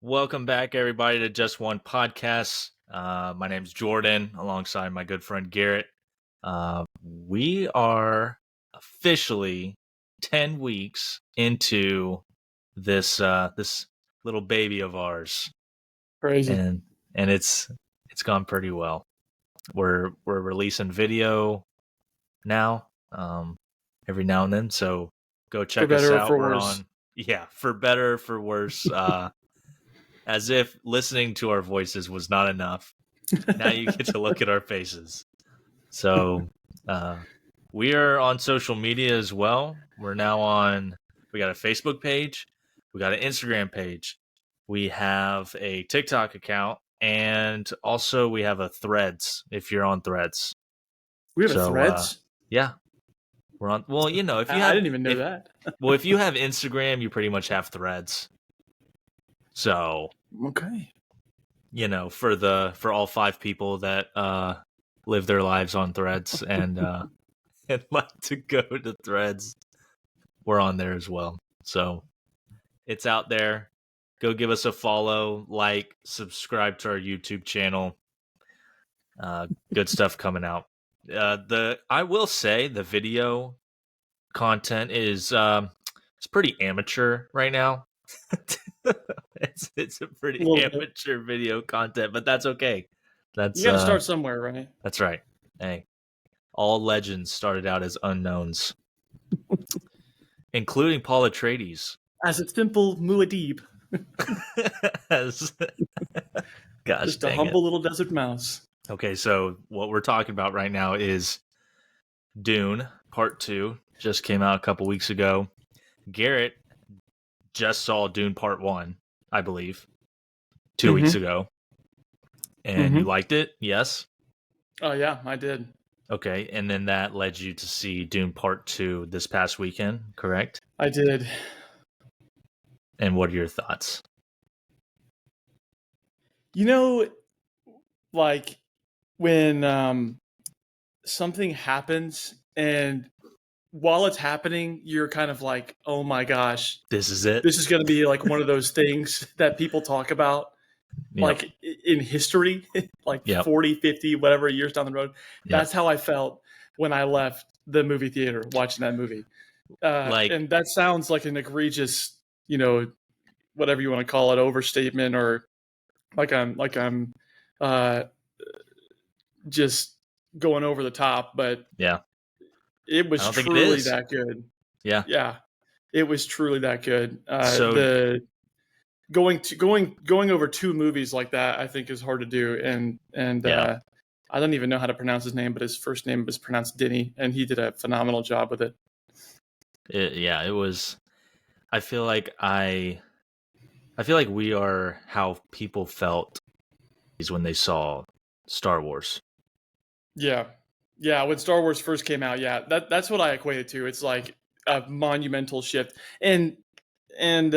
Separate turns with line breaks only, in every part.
Welcome back, everybody, to Just One Podcast. My name's Jordan, alongside my good friend Garrett. We are officially 10 weeks into this little baby of ours,
Crazy.
and it's gone pretty well. We're releasing video now, every now and then. So go check us
better or
out.
for
We're
worse.
on, for better or for worse. As if listening to our voices was not enough. Now you get to look at our faces. So we are on social media as well. We got a Facebook page, we got an Instagram page, we have a TikTok account, and also we have a Threads if you're on Threads.
We have a Threads?
Yeah. We're on. Well, if you have,
I didn't even know that.
If you have Instagram, you pretty much have Threads. So
okay.
For all 5 people that live their lives on Threads and like to go to Threads, we're on there as well. So it's out there. Go give us a follow, like, subscribe to our YouTube channel. Good stuff coming out. I will say the video content is it's pretty amateur right now. It's a pretty amateur video content, but that's okay.
You got to start somewhere, right?
That's right. Hey, all legends started out as unknowns, including Paul Atreides.
As a simple Muad'Dib.
Gosh,
just a humble little desert mouse.
Okay, so what we're talking about right now is Dune Part 2. Just came out a couple weeks ago. Garrett just saw Dune Part 1, I believe, 2 weeks ago. And you liked it? Yes?
Oh, yeah, I did.
Okay, and then that led you to see Dune Part 2 this past weekend, correct?
I did.
And what are your thoughts?
Like when something happens and while it's happening, you're kind of like, oh my gosh.
This is it?
This is going to be like one of those things that people talk about. Yep. Like in history, like 40, 50, whatever years down the road. Yep. That's how I felt when I left the movie theater watching that movie. And that sounds like an egregious, whatever you want to call it, overstatement, or like I'm just going over the top. But
yeah,
it was truly that good.
Yeah.
Yeah. It was truly that good. Going over 2 movies like that, I think, is hard to do. And I don't even know how to pronounce his name, but his first name was pronounced Denny, and he did a phenomenal job with it.
It was. I feel like we are how people felt when they saw Star Wars.
Yeah. When Star Wars first came out, that's what I equate it to. It's like a monumental shift, and I've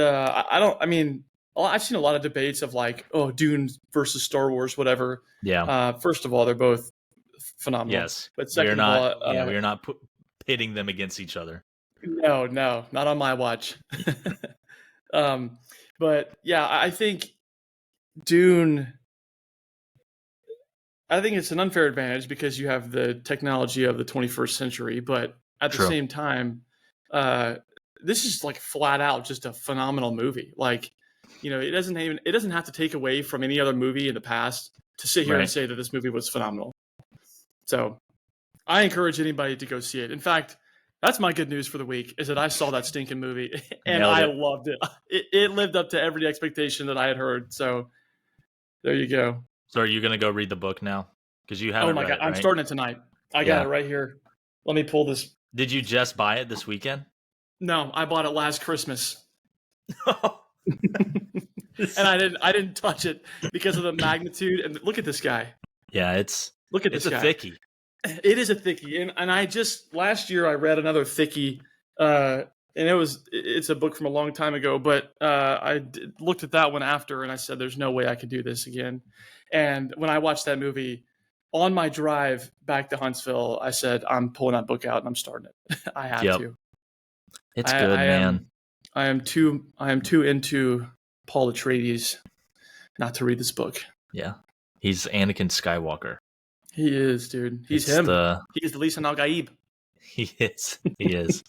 seen a lot of debates of like, oh, Dune versus Star Wars, whatever.
Yeah.
First of all, they're both phenomenal.
Yes,
but second of all,
we are not pitting them against each other.
No, not on my watch. But yeah, I think Dune. I think it's an unfair advantage because you have the technology of the 21st century, but at the same time, this is like flat out just a phenomenal movie. Like, it doesn't have to take away from any other movie in the past to sit here and say that this movie was phenomenal. So I encourage anybody to go see it. In fact, that's my good news for the week, is that I saw that stinking movie and I loved it. It lived up to every expectation that I had heard. So there you go.
So are you going to go read the book now? Because you haven't.
Oh my God, I'm starting it tonight. I got it right here. Let me pull this.
Did you just buy it this weekend?
No, I bought it last Christmas. And I didn't touch it because of the magnitude. And look at this guy.
Yeah, it's a thickie.
It is a thickie. And I just, last year I read another thickie, and it's a book from a long time ago, but I looked at that one after and I said, there's no way I could do this again. And when I watched that movie on my drive back to Huntsville, I said, I'm pulling that book out and I'm starting it. I have to.
It's good, man.
I am too into Paul Atreides. not to read this book.
Yeah. He's Anakin Skywalker.
He is, dude. He's
It's
him.
the
He's the Lisan al-Gaib.
he is. He is.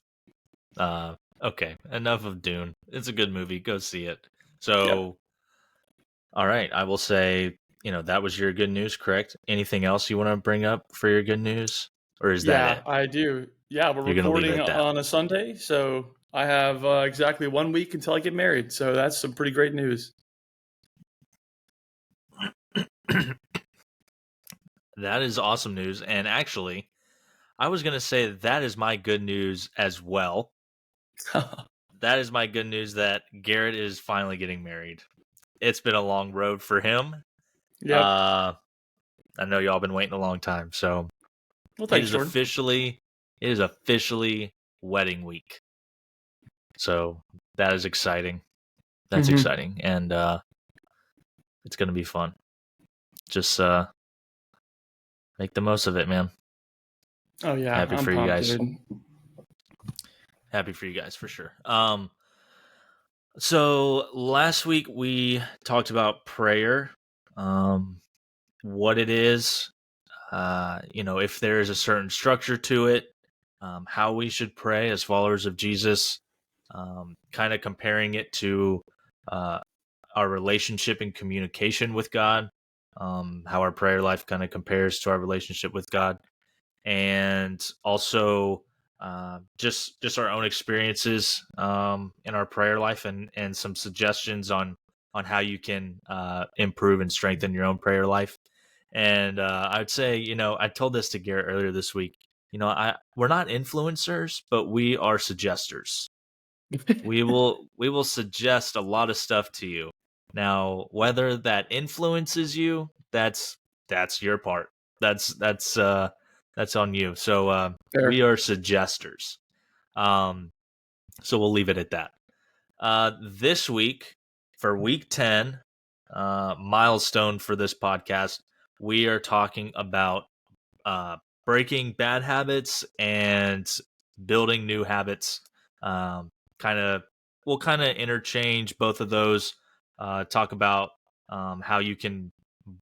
Okay, enough of Dune. It's a good movie. Go see it. So, all right, I will say, that was your good news, correct? Anything else you want to bring up for your good news? Or is that it?
I do. Yeah, we're
You're going to leave it
recording
at that.
on a Sunday, so I have exactly 1 week until I get married. So that's some pretty great news.
That is awesome news. And actually, I was going to say that is my good news as well. That is my good news that Garrett is finally getting married. It's been a long road for him.
Yep.
I know y'all been waiting a long time, so
Well, thanks,
it
Jordan.
is officially wedding week. So that is exciting. That's exciting, and it's gonna be fun. Just make the most of it, man.
Oh yeah,
Happy
I'm
for you
pumped,
guys.
dude.
Happy for you guys for sure. So last week we talked about prayer, what it is, if there is a certain structure to it, how we should pray as followers of Jesus, kind of comparing it to our relationship and communication with God, how our prayer life kind of compares to our relationship with God, and also just our own experiences in our prayer life, and some suggestions on how you can improve and strengthen your own prayer life. And I'd say, I told this to Garrett earlier this week. We're not influencers, but we are suggesters. We will suggest a lot of stuff to you. Now, whether that influences you, that's your part. That's on you. So we are suggesters. So we'll leave it at that. This week, for week 10, milestone for this podcast, we are talking about breaking bad habits and building new habits. We'll kind of interchange both of those. Talk about how you can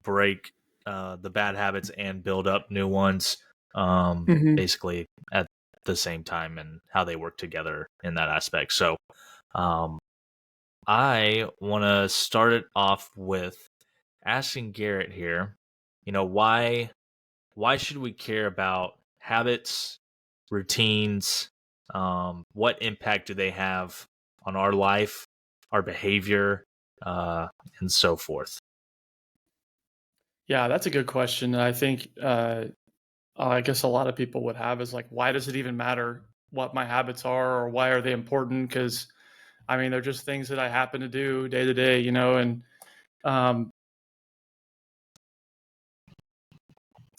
break the bad habits and build up new ones, basically at the same time, and how they work together in that aspect. So I want to start it off with asking Garrett here, why should we care about habits, routines? What impact do they have on our life, our behavior, and so forth?
Yeah, that's a good question. I think I guess a lot of people would have is like, why does it even matter what my habits are, or why are they important? Because I mean, they're just things that I happen to do day to day, and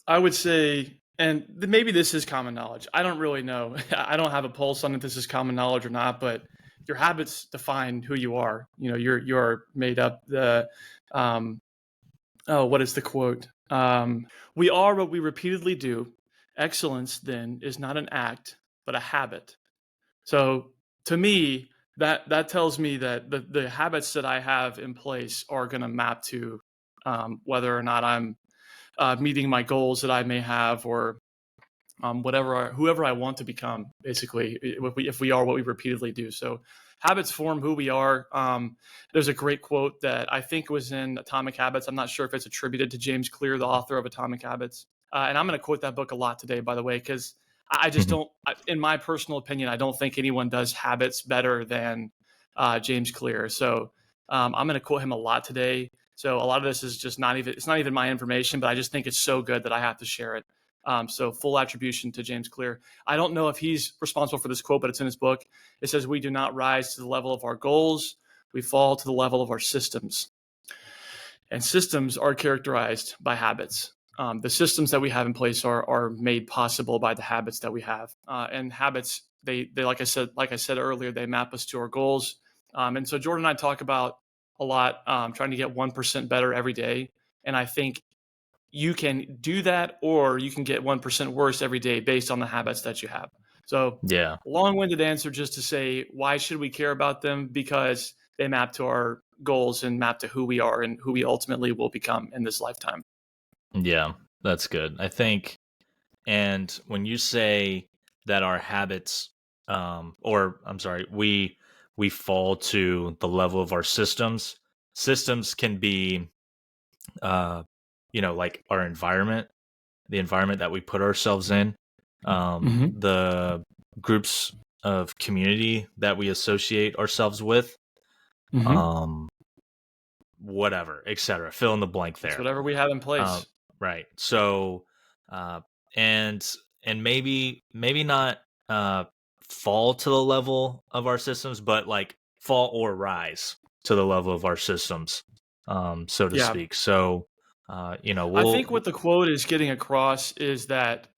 I would say, and maybe this is common knowledge. I don't really know. I don't have a pulse on if this is common knowledge or not, but your habits define who you are. You're made up. What is the quote? We are what we repeatedly do. Excellence, then, is not an act, but a habit. So to me, that tells me that the habits that I have in place are going to map to whether or not I'm meeting my goals that I may have, or whoever I want to become. Basically, if we are what we repeatedly do. So habits form who we are. There's a great quote that I think was in Atomic Habits. I'm not sure if it's attributed to James Clear, the author of Atomic Habits. And I'm going to quote that book a lot today, by the way, because I just don't, in my personal opinion, I don't think anyone does habits better than James Clear. So I'm going to quote him a lot today. So a lot of this is just it's not even my information, but I just think it's so good that I have to share it. So full attribution to James Clear. I don't know if he's responsible for this quote, but it's in his book. It says, "We do not rise to the level of our goals. We fall to the level of our systems." And systems are characterized by habits. The systems that we have in place are made possible by the habits that we have. And habits, they like I said earlier, they map us to our goals. And so Jordan and I talk about a lot, trying to get 1% better every day. And I think you can do that, or you can get 1% worse every day based on the habits that you have. So
Yeah.
long-winded answer just to say, why should we care about them? Because they map to goals and map to who we are and who we ultimately will become in this lifetime.
Yeah, that's good. I think, and when you say that our habits, or I'm sorry, we fall to the level of our systems. Systems can be, uh, like our environment, the environment that we put ourselves in,
Mm-hmm.
the groups of community that we associate ourselves with,
Mm-hmm.
um, whatever, etc. Fill in the blank
It's
there.
whatever we have in
Uh,
place.
right. So, uh, and maybe not fall to the level of our systems, but like fall or rise to the level of our systems, so to
Yeah.
speak. So,
I think what the quote is getting across is that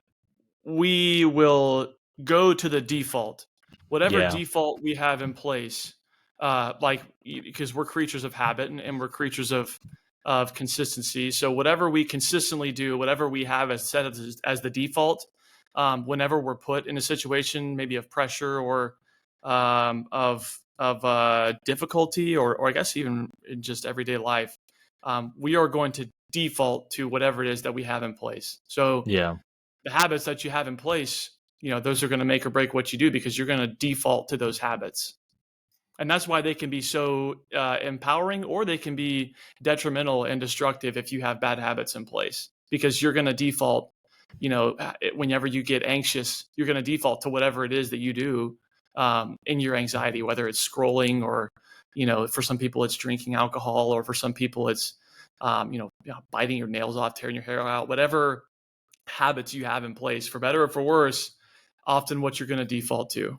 we will go to the default, whatever
yeah,
default we have in place, like because we're creatures of habit and we're creatures of consistency. So whatever we consistently do, whatever we have as set as the default, whenever we're put in a situation maybe of pressure or of difficulty, or I guess even in just everyday life, we are going to default to whatever it is that we have in place. So
yeah,
the habits that you have in place, those are going to make or break what you do because you're going to default to those habits. And that's why they can be so empowering, or they can be detrimental and destructive if you have bad habits in place, because you're going to default, whenever you get anxious, you're going to default to whatever it is that you do in your anxiety, whether it's scrolling or, for some people it's drinking alcohol, or for some people it's, biting your nails off, tearing your hair out, whatever habits you have in place, for better or for worse, often what you're going to default to.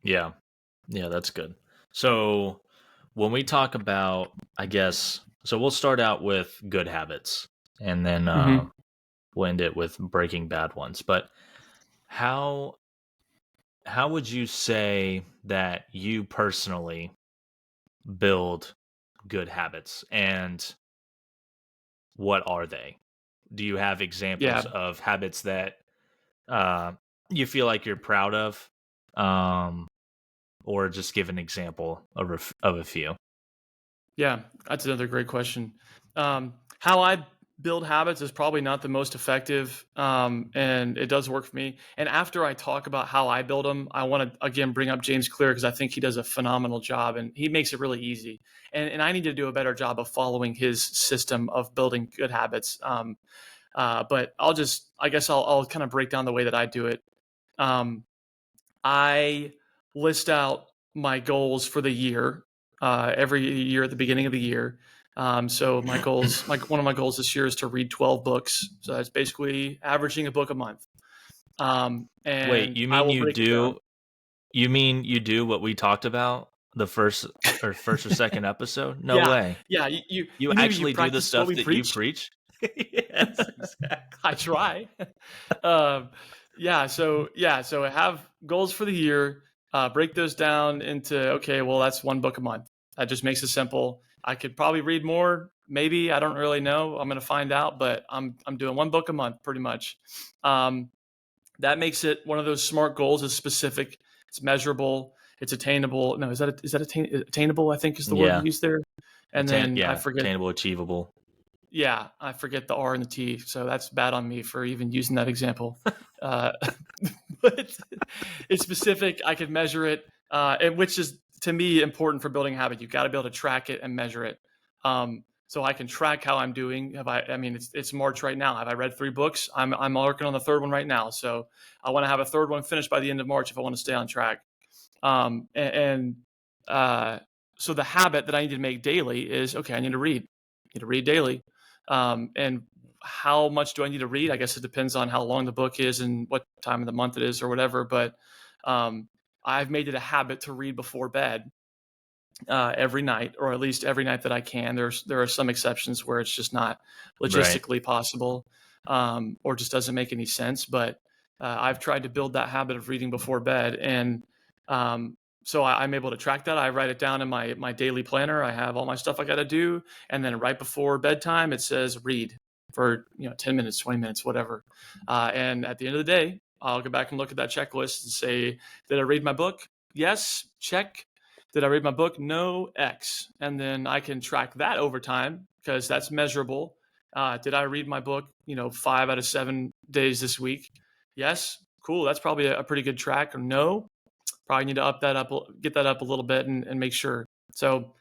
yeah, yeah. That's good. So, when we talk about, I guess, so we'll start out with good habits, and then
Mm-hmm.
we'll end it with breaking bad ones. But how how would you say that you personally build good habits, and what are they? Do you have examples
Yeah.
of habits that uh, you feel like you're proud of, um, or just give an example of a few?
Yeah. That's another great question. How I build habits is probably not the most effective, and it does work for me. And after I talk about how I build them, I want to again bring up James Clear, because I think he does a phenomenal job and he makes it really easy. And I need to do a better job of following his system of building good habits. But I guess I'll kind of break down the way that I do it. Um, I list out my goals for the year, every year at the beginning of the year. So my goals, one of my goals this year is to read 12 books. So that's basically averaging a book a month.
Wait,
And I will break it down.
you mean you do what we talked about the first or second episode? No
Yeah,
way.
yeah.
You
You
actually do the
practice what
stuff
we
that you
preach.
preach? Yes,
I
exactly.
try. um, so I have goals for the year. Break those down into, okay, well, that's one book a month. That just makes it simple. I could probably read more, maybe. I don't really know. I'm going to find out, but I'm doing one book a month pretty much. Um, that makes it one of those SMART goals. It's specific, it's measurable, it's attainable. No, is that attainable? I think is the word
Yeah.
used there. And then I forget.
Attainable, achievable.
Yeah, I forget the R and the T, so that's bad on me for even using that example. Uh, but it's specific. I could measure it, and which is to me important for building a habit. You've got to be able to track it and measure it. So I can track how I'm doing. Have I? I mean, it's March right now. Have I read 3 books? I'm working on the third one right now. So I want to have a third one finished by the end of March if I want to stay on track. And so the habit that I need to make daily is, okay, I need to read. I need to read daily. And how much do I need to read? I guess it depends on how long the book is and what time of the month it is or whatever. But um, I've made it a habit to read before bed every night, or at least every night that I can. There are some exceptions where it's just not
Right.
logistically possible, or just doesn't make any sense. But I've tried to build that habit of reading before bed, and so I'm able to track that. I write it down in my daily planner. I have all my stuff I got to do, and then right before bedtime, it says read for 10 minutes, 20 minutes, whatever. And at the end of the day, I'll go back and look at that checklist and say, did I read my book? Yes, check. Did I read my book? No, X. And then I can track that over time because that's measurable. Did I read my book, 5 out of 7 days this week? Yes. Cool. That's probably a pretty good track. Or no, probably need to get that up a little bit and make sure. So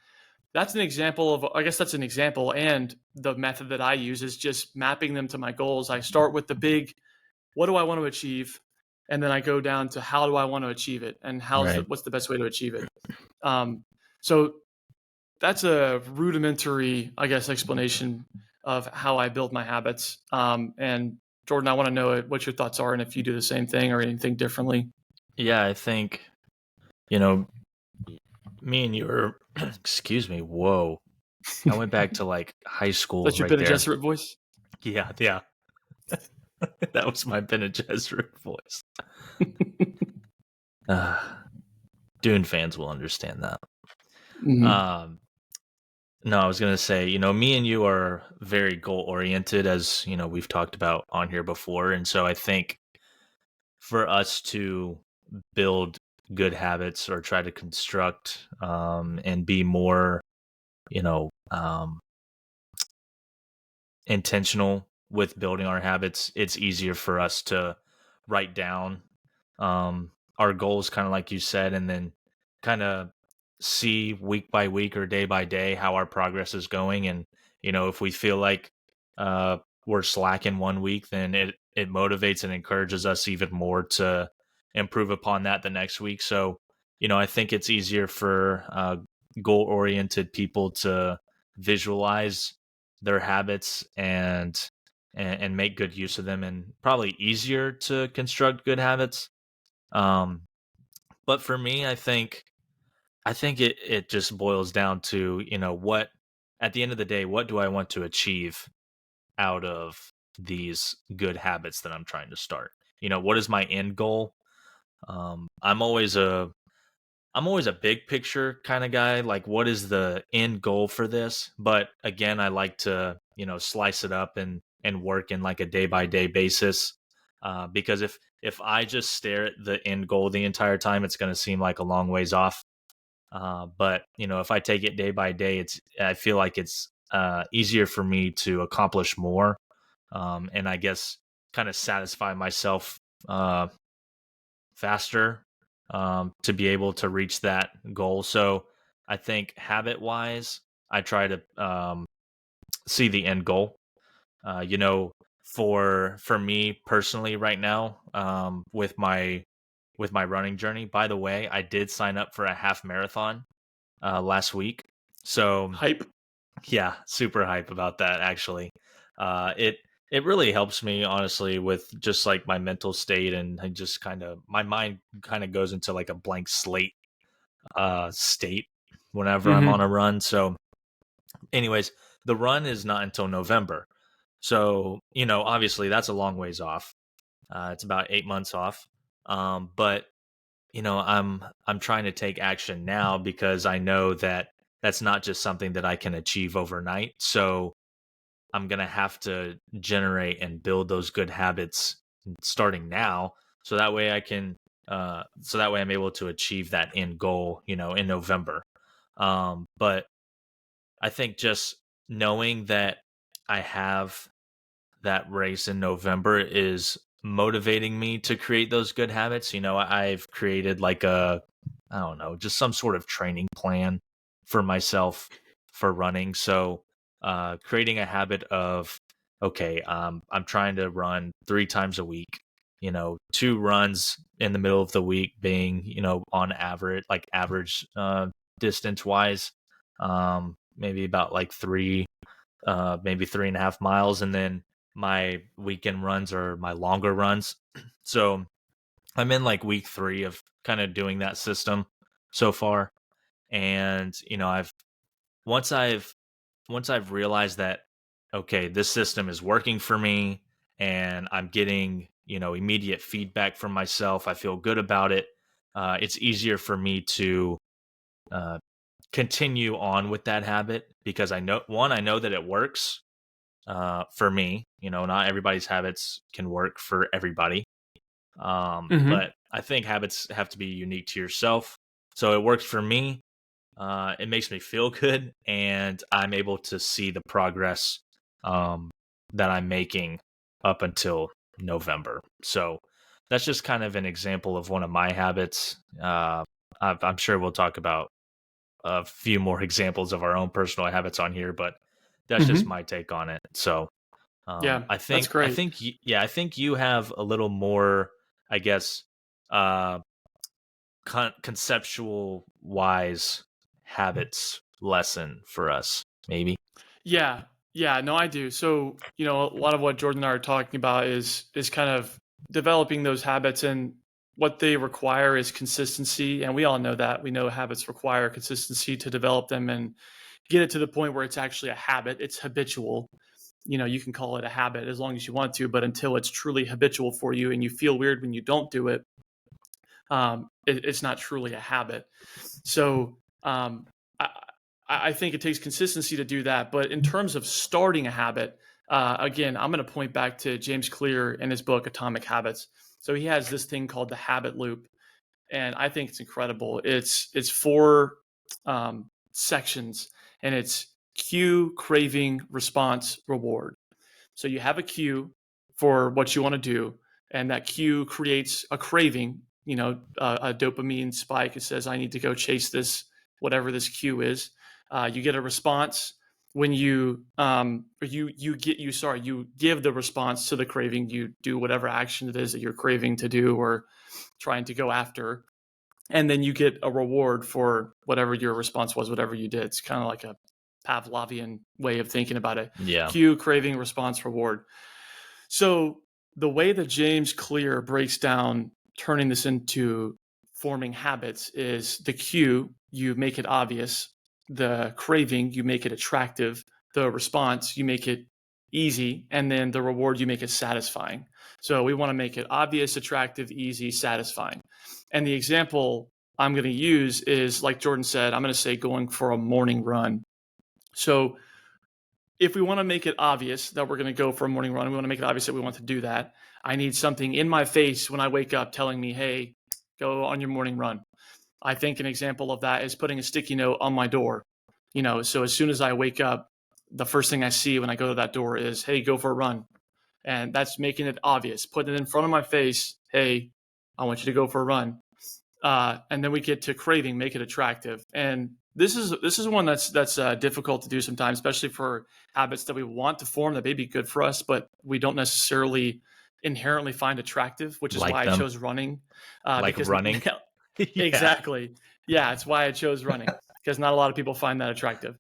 that's an example of, I guess that's an example. And the method that I use is just mapping them to my goals. I start with the big, what do I want to achieve? And then I go down to how do I want to achieve it? And
Right.
what's the best way to achieve it? So that's a rudimentary, I guess, explanation of how I build my habits. And Jordan, I want to know what your thoughts are and if you do the same thing or anything differently.
Yeah, I think, me and you are, excuse me, whoa. I went back to like high school
That's your
right
Ben
there.
Gesserit voice?
Yeah, yeah. That was my Bene Gesserit voice. Uh, Dune fans will understand that.
Mm-hmm.
No, I was going to say, me and you are very goal oriented, as, we've talked about on here before. And so I think for us to build good habits or try to construct and be more, you know, um, intentional with building our habits, it's easier for us to write down our goals, kind of like you said, and then kind of see week by week or day by day how our progress is going. And, if we feel like uh, we're slacking one week, then it motivates and encourages us even more to improve upon that the next week. So, I think it's easier for goal oriented people to visualize their habits and make good use of them, and probably easier to construct good habits. um but for me, I think it just boils down to, what at the end of the day, what do I want to achieve out of these good habits that I'm trying to start? What is my end goal? I'm always a big picture kind of guy. Like, what is the end goal for this? But again, I like to, slice it up and work in like a day by day basis. Because if I just stare at the end goal the entire time, it's going to seem like a long ways off. But if I take it day by day, I feel like it's easier for me to accomplish more, and I guess kind of satisfy myself faster, to be able to reach that goal. So I think habit wise, I try to see the end goal. Uh, you know, for me personally, right now, with my running journey. By the way, I did sign up for a half marathon last week. So
Hype.
yeah, super hype about that actually. It really helps me honestly with just like my mental state, and I just kind of my mind kind of goes into like a blank slate state whenever I'm on
Mm-hmm.
a run. So anyways, the run is not until November. So, obviously that's a long ways off. It's about 8 months off. But I'm trying to take action now because I know that that's not just something that I can achieve overnight. So I'm gonna have to generate and build those good habits starting now, so that way I'm able to achieve that end goal, in November. But I think just knowing that I have that race in November is motivating me to create those good habits. I've created like I don't know, just some sort of training plan for myself for running. So, creating a habit of, okay, I'm trying to run 3 times a week, 2 runs in the middle of the week being, on average, like average, distance wise, maybe about like maybe 3.5 miles. And then my weekend runs are my longer runs. So I'm in like week 3 of kind of doing that system so far. And, once I've once I've realized that, okay, this system is working for me and I'm getting, immediate feedback from myself, I feel good about it. It's easier for me to uh, continue on with that habit because I know that it works for me. Not everybody's habits can work for everybody.
Mm-hmm.
But I think habits have to be unique to yourself. So it works for me. it makes me feel good, and I'm able to see the progress um, that I'm making up until November. So that's just kind of an example of one of my habits. I'm sure we'll talk about a few more examples of our own personal habits on here, but that's just
Hmm.
my take on it. So
Yeah,
I
that's
think
great.
yeah, I think you have a little more, I guess, uh, conceptual wise habits lesson for us, maybe.
Yeah, yeah, no, I do. So, a lot of what Jordan and I are talking about is kind of developing those habits, and what they require is consistency. And we all know that. We know habits require consistency to develop them and get it to the point where it's actually a habit. It's habitual. You can call it a habit as long as you want to, but until it's truly habitual for you and you feel weird when you don't do it, it's not truly a habit. So I, I think it takes consistency to do that. But in terms of starting a habit, again, I'm going to point back to James Clear in his book Atomic Habits. So he has this thing called the habit loop, and I think it's incredible. It's four sections, and it's cue, craving, response, reward. So you have a cue for what you want to do, and that cue creates a craving, a dopamine spike. It says, I need to go chase this, whatever this cue is. You get a response when you give the response to the craving. You do whatever action it is that you're craving to do or trying to go after, and then you get a reward for whatever your response was, whatever you did. It's kind of like a Pavlovian way of thinking about it.
Yeah.
Cue, craving, response, reward. So the way that James Clear breaks down turning this into forming habits is the cue, you make it obvious, the craving, you make it attractive, the response, you make it easy, and then the reward, you make it satisfying. So we want to make it obvious, attractive, easy, satisfying. And the example I'm going to use is, like Jordan said, I'm going to say going for a morning run. So if we want to make it obvious that we're going to go for a morning run, we want to make it obvious that we want to do that. I need something in my face when I wake up telling me, hey, go on your morning run. I think an example of that is putting a sticky note on my door. So as soon as I wake up, the first thing I see when I go to that door is, hey, go for a run. And that's making it obvious, putting it in front of my face. Hey, I want you to go for a run. And then we get to craving, make it attractive. And this is one that's difficult to do sometimes, especially for habits that we want to form that may be good for us, but we don't necessarily inherently find attractive, which is
Like
why I
them,
chose running.
like
Because
running. Yeah.
exactly, yeah, it's why I chose running, because not a lot of people find that attractive.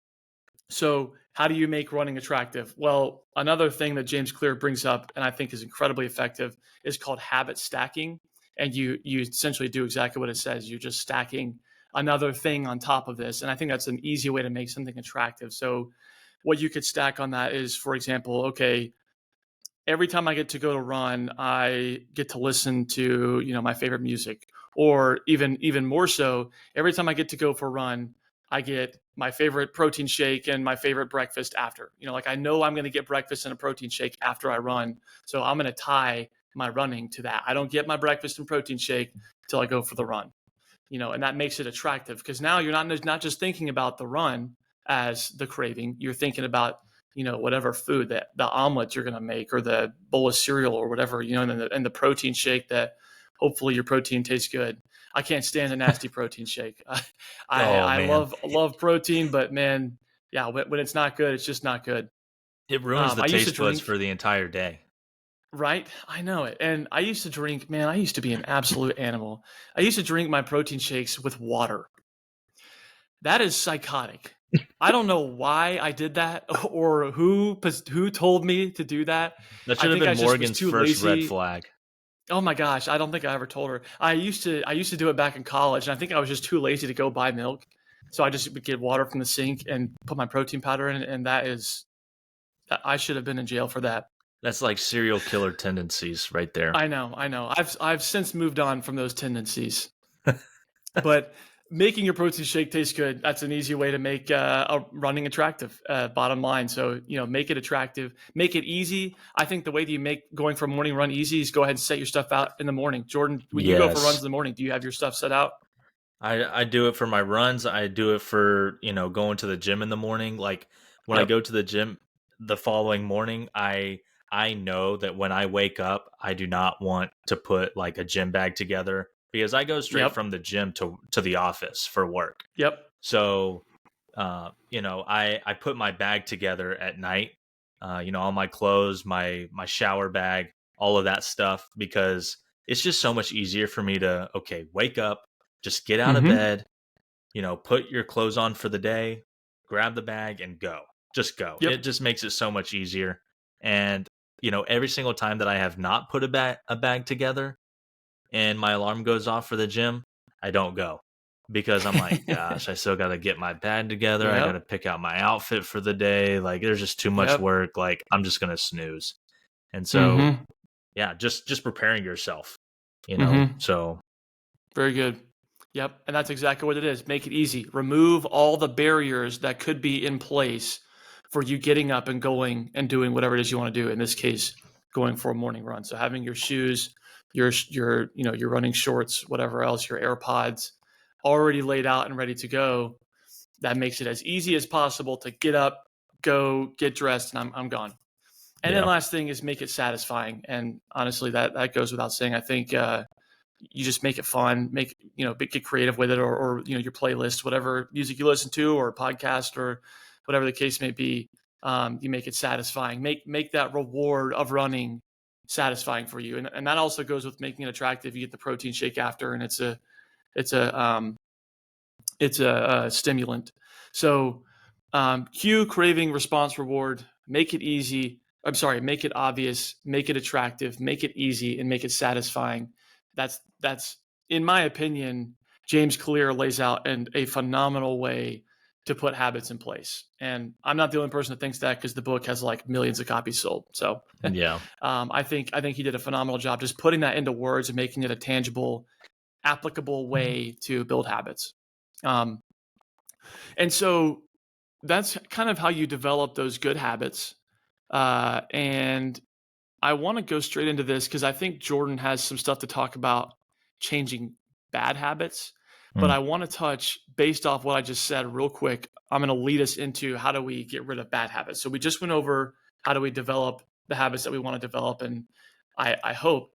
So, how do you make running attractive? Well, another thing that James Clear brings up, and I think is incredibly effective, is called habit stacking. And you essentially do exactly what it says. You're just stacking another thing on top of this. And I think that's an easy way to make something attractive. So, what you could stack on that is, for example, okay, every time I get to go to run, I get to listen to, my favorite music. Or even more so, every time I get to go for a run, I get my favorite protein shake and my favorite breakfast after. Like I know I'm going to get breakfast and a protein shake after I run. So I'm going to tie my running to that. I don't get my breakfast and protein shake until I go for the run. And that makes it attractive because now you're not just thinking about the run as the craving. You're thinking about whatever food, that the omelet you're going to make or the bowl of cereal or whatever, and the protein shake that hopefully your protein tastes good. I can't stand a nasty protein shake. I,
Oh
I
man,
love protein, but man, yeah, when it's not good, it's just not good.
it ruins the
I used to
taste buds
drink,
for the entire day.
right? I know it. And I used to drink, man, I used to be an absolute animal. I used to drink my protein shakes with water. That is psychotic. I don't know why I did that or who told me to do that.
That
I
should have
think
been
I just was
Morgan's
too
first red
lazy.
flag.
Oh my gosh, I don't think I ever told her. I used to do it back in college, and I think I was just too lazy to go buy milk. So I just would get water from the sink and put my protein powder in it, and I should have been in jail for that.
That's like serial killer tendencies right there.
I know. I've since moved on from those tendencies. But making your protein shake taste good, that's an easy way to make a running attractive, bottom line. So make it attractive, make it easy. I think the way that you make going for a morning run easy is go ahead and set your stuff out in the morning. Jordan, when you go for runs
Yes,
in the morning, do you have your stuff set out?
I do it for my runs. I do it for, going to the gym in the morning. Like when I
Yep.
go to the gym the following morning, I know that when I wake up, I do not want to put like a gym bag together because I go straight
Yep.
from the gym to the office for work.
Yep.
So, I put my bag together at night. All my clothes, my shower bag, all of that stuff, because it's just so much easier for me to wake up, just get out of
Mm-hmm.
bed, put your clothes on for the day, grab the bag, and go. Just go. It
Yep.
just makes it so much easier. And every single time that I have not put a bag together, and my alarm goes off for the gym, I don't go because I'm like, gosh, I still got to get my bag together. I got to
Yep.
pick out my outfit for the day. Like, there's just too much
Yep.
work. Like, I'm just gonna snooze. And so,
Mm-hmm.
yeah, just preparing yourself,
Mm-hmm.
So
Very good. Yep. And that's exactly what it is. Make it easy. Remove all the barriers that could be in place for you getting up and going and doing whatever it is you want to do. In this case, going for a morning run. So having your shoes, your running shorts, whatever else, your AirPods already laid out and ready to go. That makes it as easy as possible to get up, go, get dressed, and I'm gone. And then
yeah,
last thing is make it satisfying. And honestly, that goes without saying. I think you just make it fun, get creative with it, or your playlist, whatever music you listen to, or podcast, or whatever the case may be. You make it satisfying. Make that reward of running satisfying for you, and that also goes with making it attractive. You get the protein shake after, and it's a stimulant. So cue, craving, response, reward. Make it easy. I'm sorry. Make it obvious. Make it attractive. Make it easy, and make it satisfying. That's in my opinion, James Clear lays out in a phenomenal way to put habits in place. And I'm not the only person that thinks that, because the book has like millions of copies sold. So
yeah,
I think he did a phenomenal job just putting that into words and making it a tangible, applicable way to build habits. Um, and so that's kind of how you develop those good habits. And I want to go straight into this because I think Jordan has some stuff to talk about changing bad habits. But
mm,
I want to touch, based off what I just said real quick, I'm going to lead us into how do we get rid of bad habits. So we just went over how do we develop the habits that we want to develop. And I hope,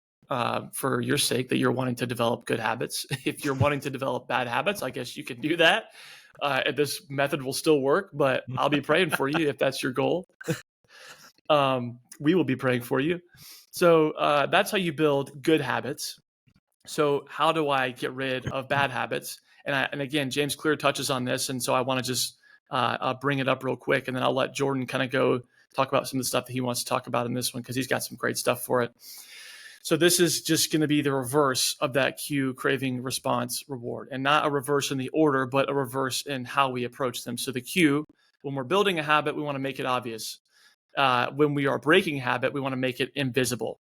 for your sake, that you're wanting to develop good habits. If you're wanting to develop bad habits, I guess you can do that. And this method will still work, but I'll be praying for you if that's your goal. We will be praying for you. So that's how you build good habits. So how do I get rid of bad habits? And again, James Clear touches on this, and so I want to just bring it up real quick, and then I'll let Jordan kind of go talk about some of the stuff that he wants to talk about in this one, because he's got some great stuff for it. So this is just going to be the reverse of that cue, craving, response, reward, and not a reverse in the order, but a reverse in how we approach them. So the cue, when we're building a habit, we want to make it obvious. When we are breaking a habit, we want to make it invisible.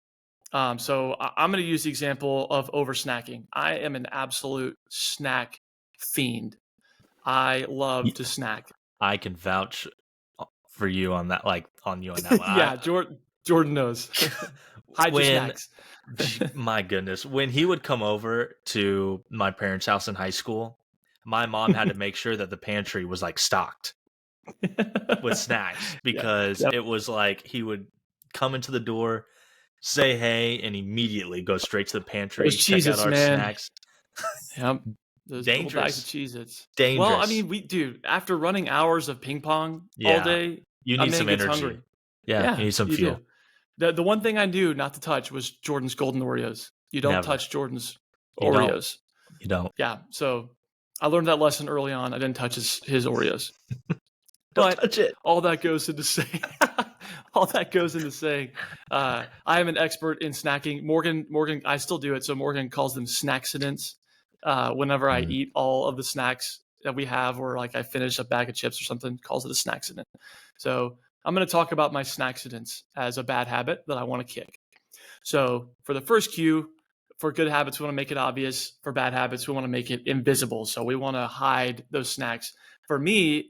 So I'm going to use the example of over snacking. I am an absolute snack fiend. I love to snack.
I can vouch for you on that, like on you on that one.
Yeah, Jordan knows. Hide your
When
snacks.
my goodness, when he would come over to my parents' house in high school, my mom had to make sure that the pantry was like stocked with snacks,
Yeah.
because
Yep.
it was like he would come into the door, say hey, and immediately go straight to the
Those
pantry, check out
Cheez-Its,
our
man.
snacks.
Yep. Those little bags of
Dangerous.
Cheez-Its. Well, I
Dangerous.
mean, after running hours of ping pong all
Yeah.
day,
You
a
need
man
some
gets
energy.
hungry.
Yeah, you
Yeah,
need some
you do.
fuel.
The one thing I knew not to touch was Jordan's golden Oreos. You don't
Never.
touch Jordan's
You don't.
Oreos.
You don't.
Yeah, so I learned that lesson early on. I didn't touch his Oreos.
Don't
But
touch it.
all that goes into saying, I am an expert in snacking. Morgan, I still do it. So Morgan calls them snacksidents. Whenever I
Mm.
eat all of the snacks that we have, or like I finish a bag of chips or something, calls it a snacksident. So I'm going to talk about my snacksidents as a bad habit that I want to kick. So for the first cue, for good habits, we want to make it obvious. For bad habits, we want to make it invisible. So we want to hide those snacks. For me,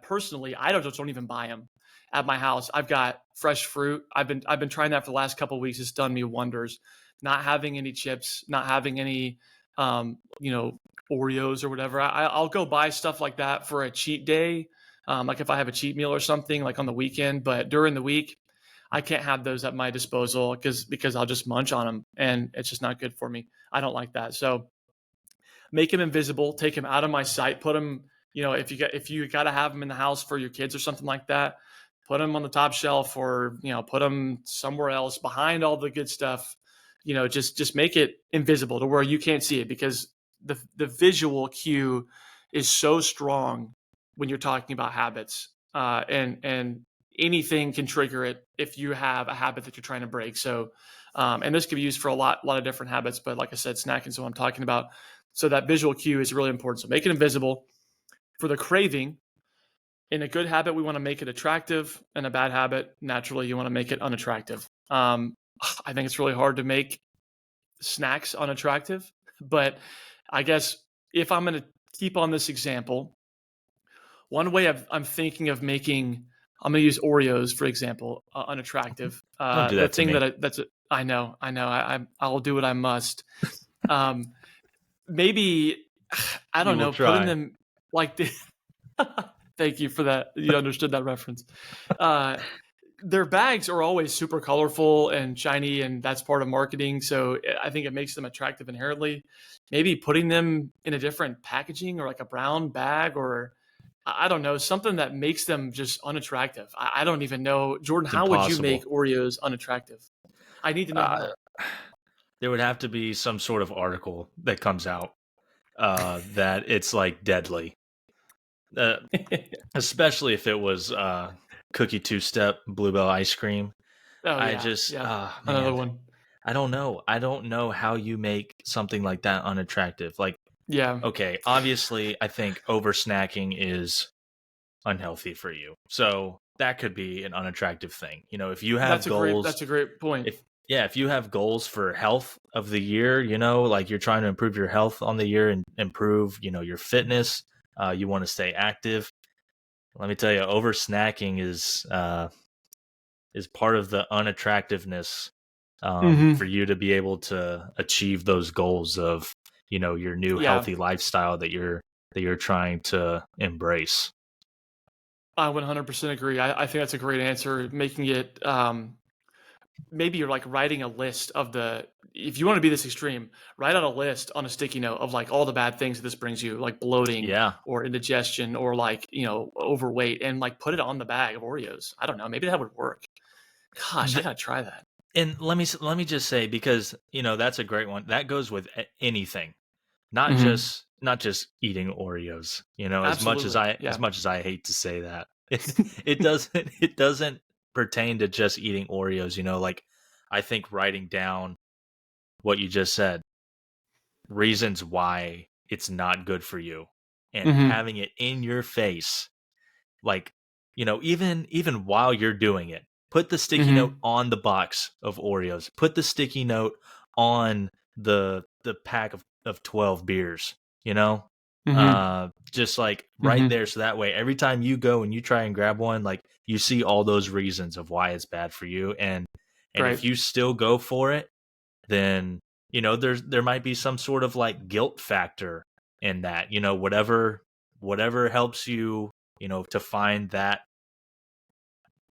personally, I don't even buy them at my house. I've got fresh fruit. I've been trying that for the last couple of weeks. It's done me wonders. Not having any chips, not having any, um, you know, Oreos or whatever. I'll go buy stuff like that for a cheat day, like if I have a cheat meal or something like on the weekend. But during the week, I can't have those at my disposal because I'll just munch on them, and it's just not good for me. I don't like that. So make them invisible, take them out of my sight, put them, if you got to have them in the house for your kids or something like that, put them on the top shelf, or put them somewhere else behind all the good stuff. Just make it invisible to where you can't see it, because the visual cue is so strong when you're talking about habits, and anything can trigger it if you have a habit that you're trying to break. So, and this can be used for a lot of different habits, but like I said, snacking is what I'm talking about. So that visual cue is really important. So make it invisible. For the craving, in a good habit, we want to make it attractive. In a bad habit, naturally, you want to make it unattractive. I think it's really hard to make snacks unattractive, but I guess if I'm going to keep on this example, one way I'm thinking of making, I'm going to use Oreos, for example, unattractive.
Don't do
The
that to
thing
me.
I know, I'll do what I must. Maybe, I
You
don't
will
know, putting
try.
them like the, thank you for that. You understood that reference. Their bags are always super colorful and shiny, and that's part of marketing. So I think it makes them attractive inherently. Maybe putting them in a different packaging, or like a brown bag, or I don't know, something that makes them just unattractive. I don't even know. Jordan,
It's
how would you make
impossible.
Oreos unattractive? I need to know
Uh,
more.
there would have to be some sort of article that comes out that it's like deadly, uh, especially if it was cookie two step bluebell ice cream.
Oh
I
yeah,
just,
yeah. Another
man,
one.
I don't know. I don't know how you make something like that unattractive. Like,
Yeah,
okay, obviously, I think over snacking is unhealthy for you. So that could be an unattractive thing. If you have goals,
that's a great point.
if yeah, if you have goals for health of the year, like you're trying to improve your health on the year and improve, your fitness, you want to stay active. Let me tell you, over snacking is part of the unattractiveness, for
Hmm.
you to be able to achieve those goals of your new
Yeah,
healthy lifestyle that you're trying to embrace.
I 100% agree. I think that's a great answer. Making it, maybe you're like writing a list of if you want to be this extreme, write out a list on a sticky note of like all the bad things that this brings you, like bloating
Yeah.
or indigestion or like, overweight, and like put it on the bag of Oreos. I don't know. Maybe that would work. Gosh, I
The,
got to try that.
and let me just say, because that's a great one that goes with anything, not
Hmm.
just eating Oreos. As much as
Absolutely.
I as
Yeah.
much as I hate to say that, it doesn't pertain to just eating Oreos. Like, I think writing down what you just said, reasons why it's not good for you, and
Hmm.
having it in your face, like, even while you're doing it, put the sticky note
Hmm.
on the box of Oreos, put the sticky note on the pack of 12 beers, you know
Hmm.
just like right
Hmm.
there, so that way every time you go and you try and grab one, like, you see all those reasons of why it's bad for you, and
Right.
if you still go for it, then there might be some sort of like guilt factor in that. Whatever helps you, to find that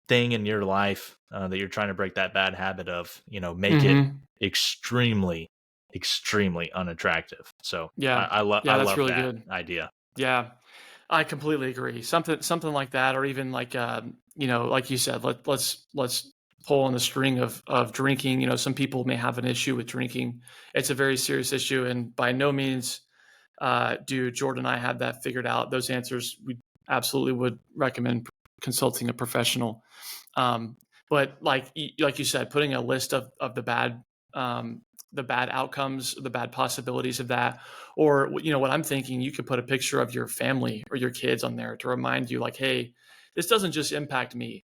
thing in your life, that you're trying to break that bad habit of, make it
Hmm.
extremely, extremely unattractive. So
Yeah.
I
Yeah. That's
love
really
that
good.
idea.
Yeah. I completely agree. Something like that, or even like, like you said, let's pull on the string of drinking. Some people may have an issue with drinking. It's a very serious issue, and by no means do Jordan and I have that figured out. Those answers, we absolutely would recommend consulting a professional. Um, but like you said, putting a list of the bad outcomes, the bad possibilities of that, or what I'm thinking, you could put a picture of your family or your kids on there to remind you, like, hey, this doesn't just impact me.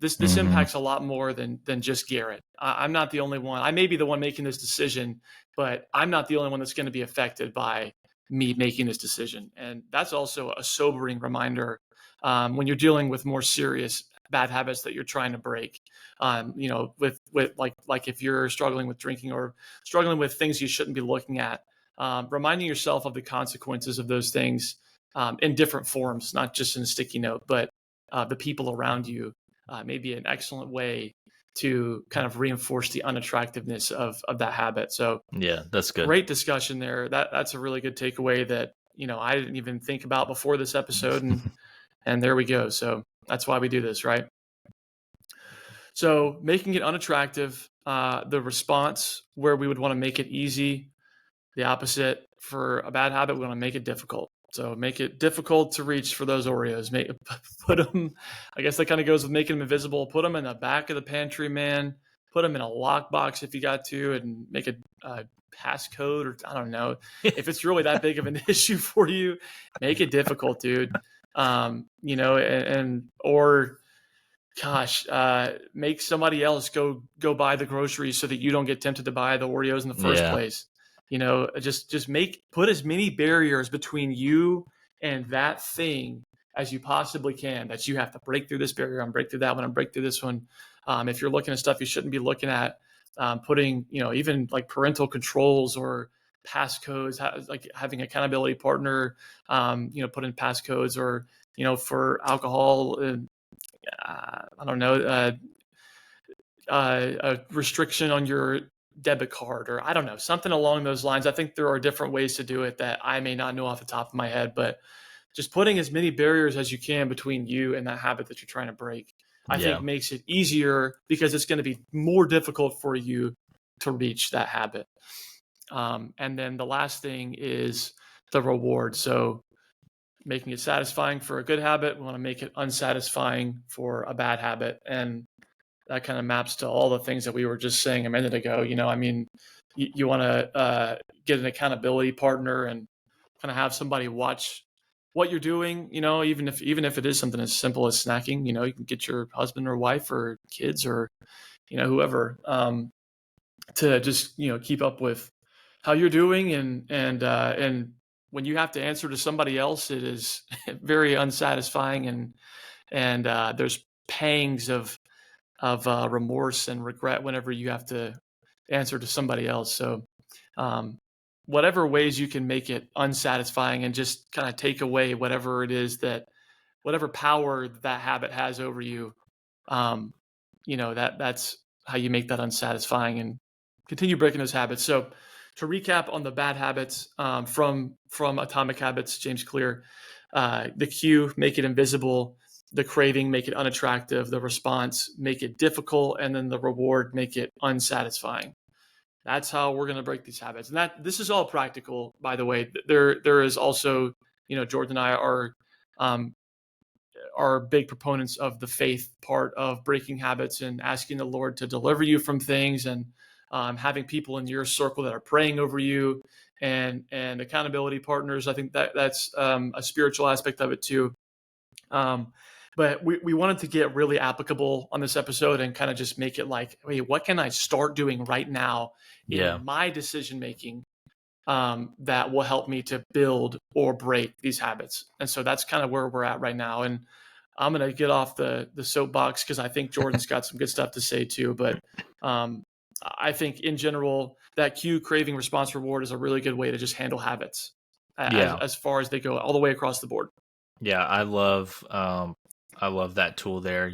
This
Hmm.
impacts a lot more than just Garrett. I'm not the only one. I may be the one making this decision, but I'm not the only one that's going to be affected by me making this decision. And that's also a sobering reminder, when you're dealing with more serious bad habits that you're trying to break. With like if you're struggling with drinking or struggling with things you shouldn't be looking at. reminding yourself of the consequences of those things in different forms, not just in a sticky note, but the people around you may be an excellent way to kind of reinforce the unattractiveness of that habit. So
Yeah, that's good.
great discussion there. That's a really good takeaway that, I didn't even think about before this episode, and there we go. So that's why we do this, right? So making it unattractive, the response where we would want to make it easy, the opposite for a bad habit, we want to make it difficult. So make it difficult to reach for those Oreos. Put them, I guess that kind of goes with making them invisible. Put them in the back of the pantry, man. Put them in a lockbox if you got to, and make a passcode, or I don't know. If it's really that big of an issue for you, make it difficult, dude. Or gosh, make somebody else go buy the groceries so that you don't get tempted to buy the Oreos in the first
Yeah.
place. Just put as many barriers between you and that thing as you possibly can, that you have to break through this barrier and break through that one and break through this one. If you're looking at stuff you shouldn't be looking at, putting, even like parental controls or passcodes, like having accountability partner, put in passcodes, or, for alcohol, I don't know, a restriction on your debit card, or I don't know, something along those lines. I think there are different ways to do it that I may not know off the top of my head, but just putting as many barriers as you can between you and that habit that you're trying to break, I think makes it easier, because it's going to be more difficult for you to reach that habit. And then the last thing is the reward. So making it satisfying for a good habit, we want to make it unsatisfying for a bad habit. And that kind of maps to all the things that we were just saying a minute ago. You want to get an accountability partner and kind of have somebody watch what you're doing. Even if it is something as simple as snacking, you can get your husband or wife or kids, or whoever, to just keep up with how you're doing. And when you have to answer to somebody else, it is very unsatisfying, and there's pangs of remorse and regret whenever you have to answer to somebody else. So whatever ways you can make it unsatisfying and just kind of take away whatever it is, whatever power that habit has over you, that's how you make that unsatisfying and continue breaking those habits. So to recap on the bad habits, from Atomic Habits, James Clear, the cue, make it invisible; the craving, make it unattractive; the response, make it difficult; and then the reward, make it unsatisfying. That's how we're going to break these habits. And this is all practical, by the way. There is also, Jordan and I are big proponents of the faith part of breaking habits, and asking the Lord to deliver you from things, and having people in your circle that are praying over you, and accountability partners. I think that's a spiritual aspect of it too. But we wanted to get really applicable on this episode, and kind of just make it like, hey, what can I start doing right now in my decision making that will help me to build or break these habits? And so that's kind of where we're at right now. And I'm going to get off the soapbox, because I think Jordan's got some good stuff to say too. But I think in general, that cue, craving, response, reward is a really good way to just handle habits as far as they go, all the way across the board.
Yeah, I love that tool there.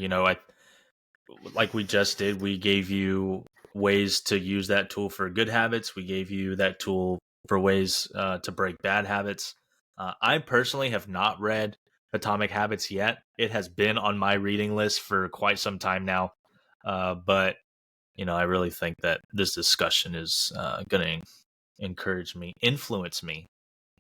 Like we just did, we gave you ways to use that tool for good habits. We gave you that tool for ways to break bad habits. I personally have not read Atomic Habits yet. It has been on my reading list for quite some time now. But I really think that this discussion is going to influence me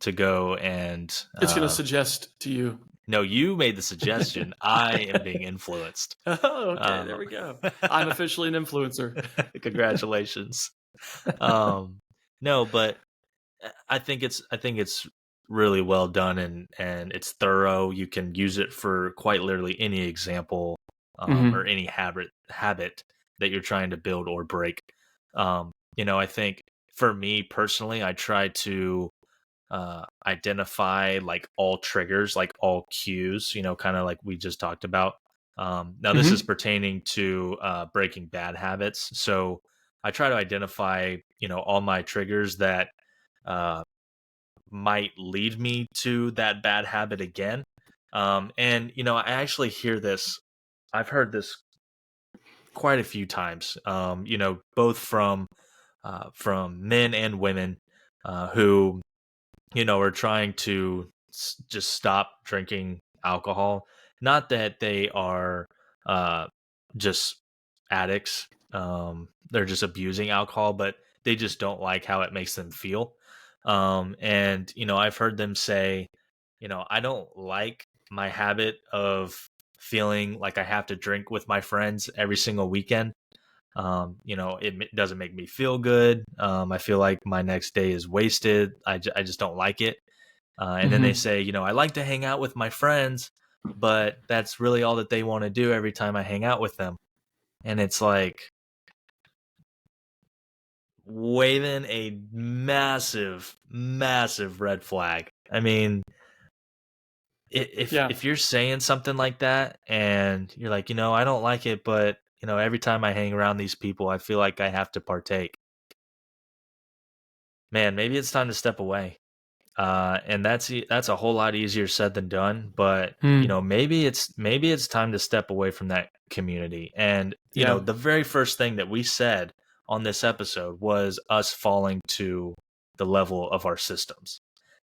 to go and
it's going to suggest to you.
No, you made the suggestion. I am being influenced.
Oh, okay, there we go. I'm officially an influencer.
Congratulations. No, but I think it's really well done, and it's thorough. You can use it for quite literally any example or any habit that you're trying to build or break. I think for me personally, I try to identify like all triggers, like all cues, kind of like we just talked about. Now this is pertaining to breaking bad habits. So I try to identify, all my triggers that might lead me to that bad habit again. And I actually hear this. I've heard this quite a few times. Both from men and women who are trying to just stop drinking alcohol. Not that they are uh, just addicts. They're just abusing alcohol, but they just don't like how it makes them feel. And I've heard them say, I don't like my habit of feeling like I have to drink with my friends every single weekend. It doesn't make me feel good. I feel like my next day is wasted. I just don't like it. And then they
Mm-hmm.
say, I like to hang out with my friends, but that's really all that they want to do every time I hang out with them. And it's like waving a massive, massive red flag. I mean, if
Yeah,
if you're saying something like that and you're like, I don't like it, but every time I hang around these people, I feel like I have to partake. Man, maybe it's time to step away. And that's a whole lot easier said than done. But
mm,
maybe it's time to step away from that community. And
yeah,
the very first thing that we said on this episode was us falling to the level of our systems,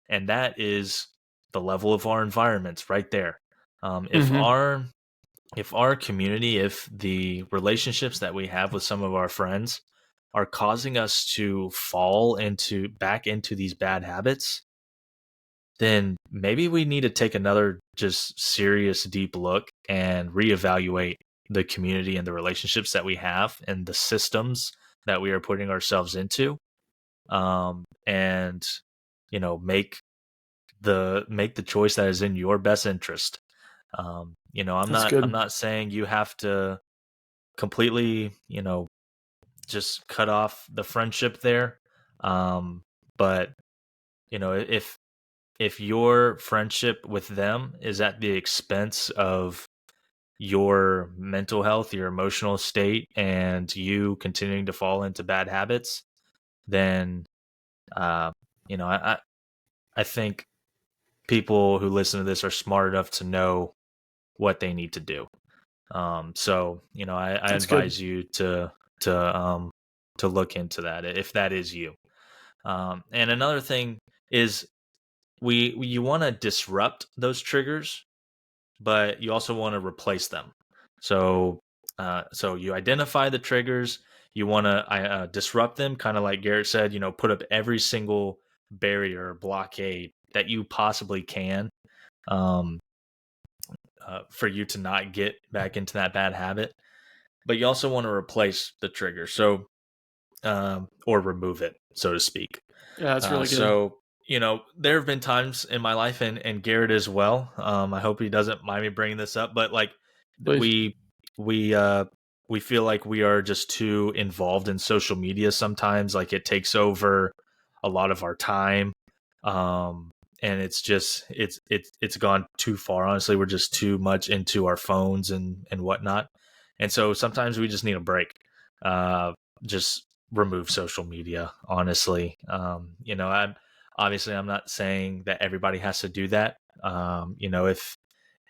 and that is the level of our environments right there. If
mm-hmm.
our community, if the relationships that we have with some of our friends are causing us to fall back into these bad habits, then maybe we need to take another just serious deep look and reevaluate the community and the relationships that we have and the systems that we are putting ourselves into, and make the choice that is in your best interest. I'm
That's
not I'm
good.
not saying you have to completely just cut off the friendship there, but if your friendship with them is at the expense of your mental health, your emotional state, and you continuing to fall into bad habits, then uh, I think people who listen to this are smart enough to know what they need to do. So I
That's good.
advise you to look into that if that is you. And another thing is you want to disrupt those triggers, but you also want to replace them. So you identify the triggers, you want to disrupt them, kind of like Garrett said. Put up every single barrier or blockade that you possibly can, um, for you to not get back into that bad habit. But you also want to replace the trigger, or remove it, so to speak.
Yeah, that's really good.
So there have been times in my life, and Garrett as well. I hope he doesn't mind me bringing this up, but like
Please.
we we feel like we are just too involved in social media sometimes. Like it takes over a lot of our time, and it's gone too far. Honestly, we're just too much into our phones and whatnot, and so sometimes we just need a break. Just remove social media, honestly. I'm not saying that everybody has to do that.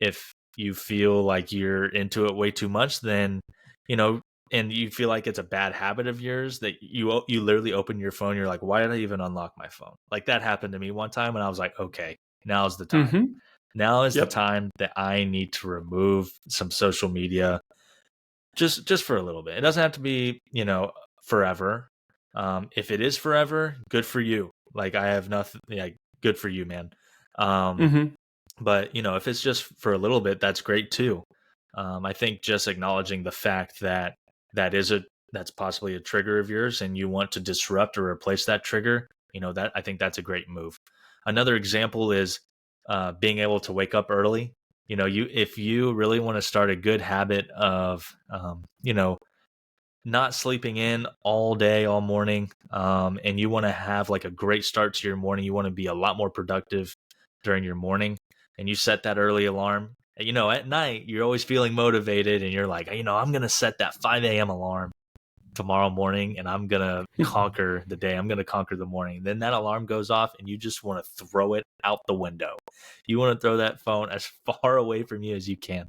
If you feel like you're into it way too much, then you know and you feel like it's a bad habit of yours that you literally open your phone, you're like, why did I even unlock my phone? Like that happened to me one time, and I was like, okay, now's the time.
Mm-hmm.
Now is the
Yep.
time that I need to remove some social media, just for a little bit. It doesn't have to be, forever. If it is forever, good for you. Like I have nothing. Like good for you, man. Um,
Mm-hmm.
but if it's just for a little bit, that's great too. I think just acknowledging the fact that that's possibly a trigger of yours, and you want to disrupt or replace that trigger. That I think that's a great move. Another example is being able to wake up early. If you really want to start a good habit of not sleeping in all day, all morning, and you want to have like a great start to your morning, you want to be a lot more productive during your morning, and you set that early alarm. And, at night, you're always feeling motivated, and you're like, I'm going to set that 5 a.m. alarm tomorrow morning and I'm going to conquer the day. I'm going to conquer the morning. Then that alarm goes off and you just want to throw it out the window. You want to throw that phone as far away from you as you can.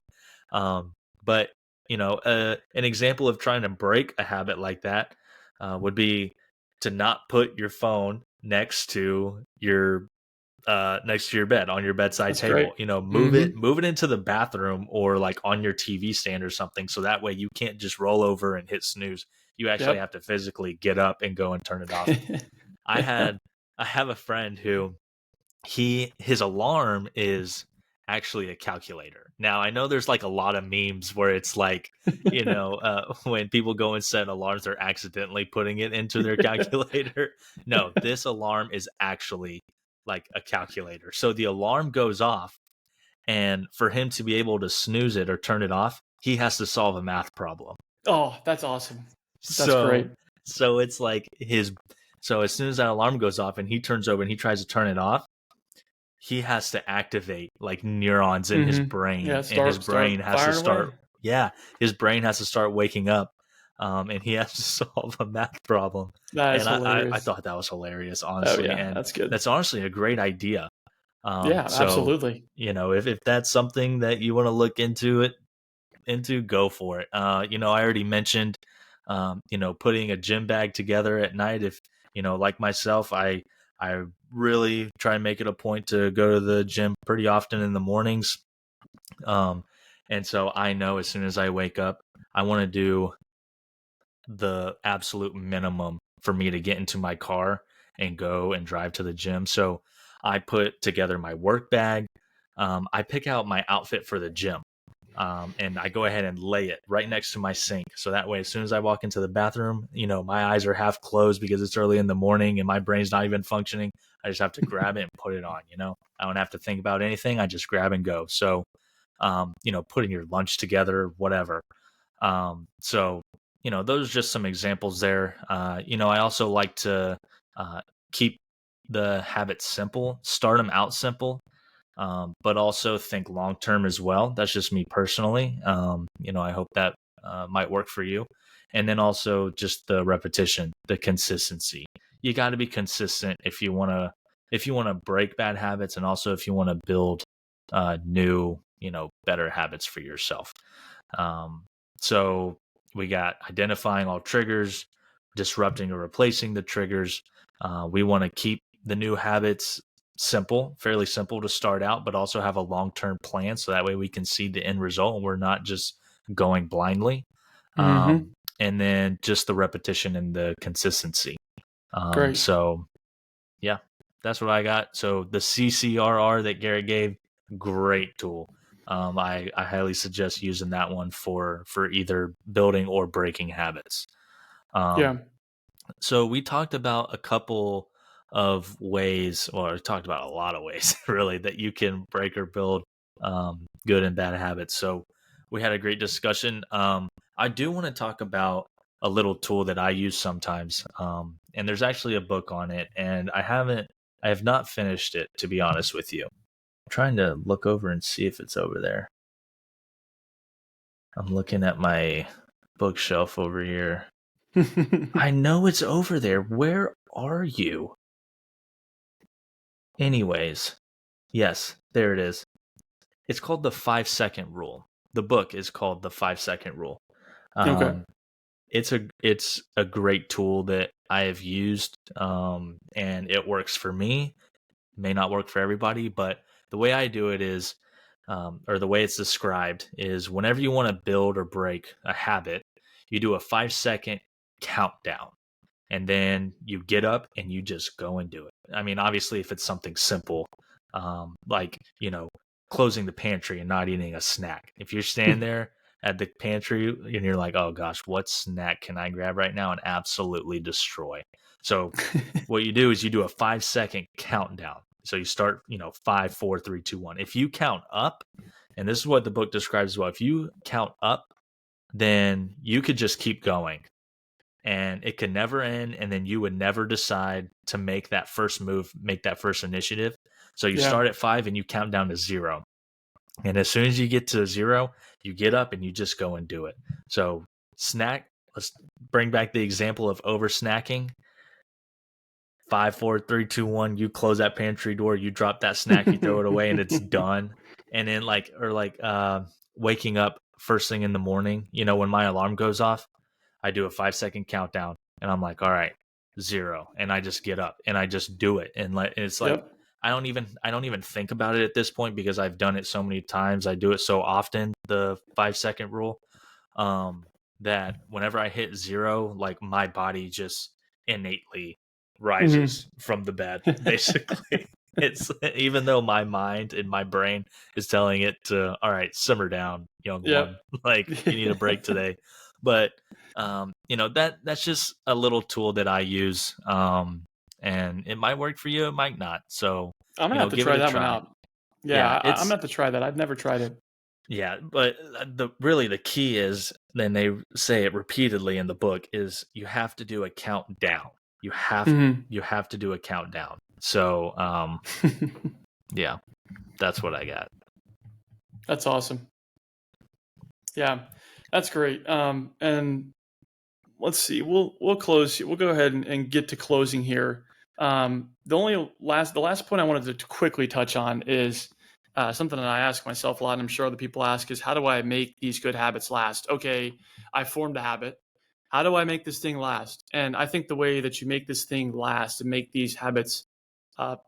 But, an example of trying to break a habit like that would be to not put your phone next to your bed on your bedside
That's great.
table. Move it into the bathroom or like on your TV stand or something, so that way you can't just roll over and hit snooze. You actually
Yep.
have to physically get up and go and turn it off. I have a friend who his alarm is actually a calculator. Now I know there's like a lot of memes where it's like, when people go and set alarms, they're accidentally putting it into their calculator. No, this alarm is actually like a calculator. So the alarm goes off, and for him to be able to snooze it or turn it off, he has to solve a math problem.
Oh, that's awesome. That's
So
great.
so it's like so as soon as that alarm goes off and he turns over and he tries to turn it off, he has to activate like neurons in his brain,
Yeah,
and his brain
start
has to
firing away.
start his brain has to start waking up, and he has to solve a math problem.
That is
And I
hilarious.
thought that was hilarious,
Oh
honestly,
yeah,
and
that's good.
that's honestly a great idea.
Yeah,
So
absolutely.
if that's something that you want to look into, go for it. I already mentioned, putting a gym bag together at night. If like myself, I really try and make it a point to go to the gym pretty often in the mornings. And so I know as soon as I wake up, I want to do the absolute minimum for me to get into my car and go and drive to the gym. So I put together my work bag. I pick out my outfit for the gym. And I go ahead and lay it right next to my sink. So that way, as soon as I walk into the bathroom, my eyes are half closed because it's early in the morning and my brain's not even functioning. I just have to grab it and put it on. I don't have to think about anything. I just grab and go. So, putting your lunch together, whatever. So, those are just some examples there. I also like to keep the habits simple, start them out simple, but also think long term as well. That's just me personally. I hope that might work for you. And then also just the repetition, the consistency. You got to be consistent if you want to break bad habits, and also if you want to build new, better habits for yourself. So we got identifying all triggers, disrupting or replacing the triggers. We want to keep the new habits simple, fairly simple to start out, but also have a long-term plan, so that way we can see the end result and we're not just going blindly.
Mm-hmm.
And then just the repetition and the consistency.
Great.
So yeah, that's what I got. So the CCRR that Garrett gave, great tool. I highly suggest using that one for either building or breaking habits.
Yeah.
So we talked about a couple of ways, or talked about a lot of ways, really, that you can break or build good and bad habits. So we had a great discussion. I do want to talk about a little tool that I use sometimes, and there's actually a book on it, and I have not finished it, to be honest with you. I'm trying to look over and see if it's over there. I'm looking at my bookshelf over here. I know it's over there. Where are you? Anyways, yes, there it is. It's called the 5-second rule. The book is called the 5-second rule.
Okay.
It's a great tool that I have used, and it works for me. May not work for everybody, but the way I do it is, or the way it's described is, whenever you want to build or break a habit, you do a 5-second countdown, and then you get up and you just go and do it. I mean, obviously, if it's something simple, like, closing the pantry and not eating a snack. If you're standing there at the pantry and you're like, oh gosh, what snack can I grab right now and absolutely destroy? So what you do is you do a 5-second countdown. So you start, 5, 4, 3, 2, 1. If you count up, and this is what the book describes as well, if you count up, then you could just keep going and it could never end. And then you would never decide to make that first move, make that first initiative. So you
Yeah.
start at 5 and you count down to 0. And as soon as you get to 0, you get up and you just go and do it. So snack let's bring back the example of over snacking. 5, 4, 3, 2, 1. You close that pantry door. You drop that snack. You throw it away, and it's done. And then waking up first thing in the morning. When my alarm goes off, I do a 5-second countdown, and I'm like, all right, 0, and I just get up and I just do it, and it's like
Yep.
I don't even think about it at this point because I've done it so many times. I do it so often. The 5-second rule, that whenever I hit 0, like my body just innately rises from the bed. Basically, it's even though my mind and my brain is telling it to, all right, simmer down, young
Yep.
one, like you need a break today. But that's just a little tool that I use, and it might work for you, it might not. So
I'm gonna have to
give it
try
a
that one
try.
out. Yeah,
Yeah,
I'm gonna have to try that. I've never tried it.
yeah, but the key is, then they say it repeatedly in the book, is you have to do a countdown. You have
Mhm.
you have to do a countdown. So yeah, that's what I got.
That's awesome. Yeah, that's great. And let's see. We'll close. We'll go ahead and get to closing here. The last point I wanted to quickly touch on is something that I ask myself a lot, and I'm sure other people ask, is how do I make these good habits last? Okay, I formed a habit. How do I make this thing last? And I think the way that you make this thing last and make these habits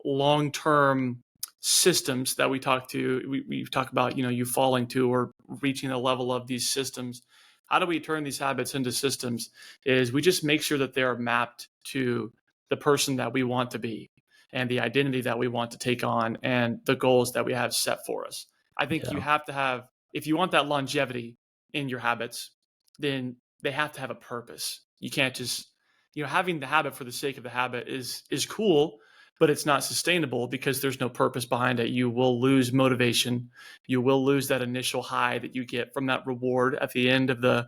long-term systems that we talk about, you falling to or reaching the level of these systems. How do we turn these habits into systems? Is we just make sure that they are mapped to the person that we want to be and the identity that we want to take on and the goals that we have set for us. I think you
Yeah,
have to have, if you want that longevity in your habits, then they have to have a purpose. You can't just, having the habit for the sake of the habit is cool, but it's not sustainable because there's no purpose behind it. You will lose motivation. You will lose that initial high that you get from that reward at the end of the